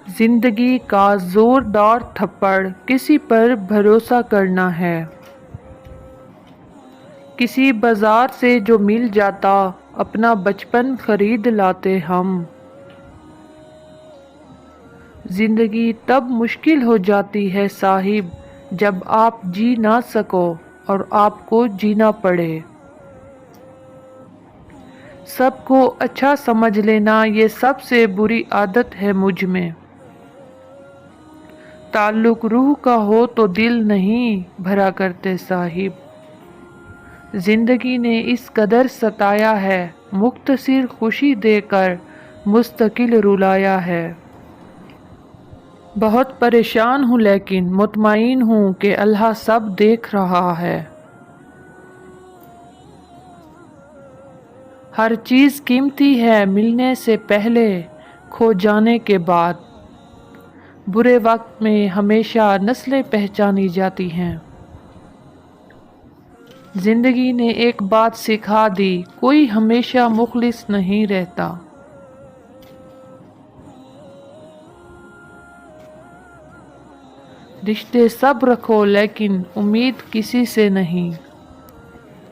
زندگی کا زوردار تھپڑ کسی پر بھروسہ کرنا ہے۔ کسی بازار سے جو مل جاتا اپنا بچپن خرید لاتے ہم۔ زندگی تب مشکل ہو جاتی ہے صاحب جب آپ جی نہ سکو اور آپ کو جینا پڑے۔ سب کو اچھا سمجھ لینا یہ سب سے بری عادت ہے مجھ میں۔ تعلق روح کا ہو تو دل نہیں بھرا کرتے صاحب۔ زندگی نے اس قدر ستایا ہے، مختصر خوشی دے کر مستقل رلایا ہے۔ بہت پریشان ہوں لیکن مطمئن ہوں کہ اللہ سب دیکھ رہا ہے۔ ہر چیز قیمتی ہے ملنے سے پہلے، کھو جانے کے بعد۔ برے وقت میں ہمیشہ نسلیں پہچانی جاتی ہیں۔ زندگی نے ایک بات سکھا دی، کوئی ہمیشہ مخلص نہیں رہتا۔ رشتے سب رکھو لیکن امید کسی سے نہیں۔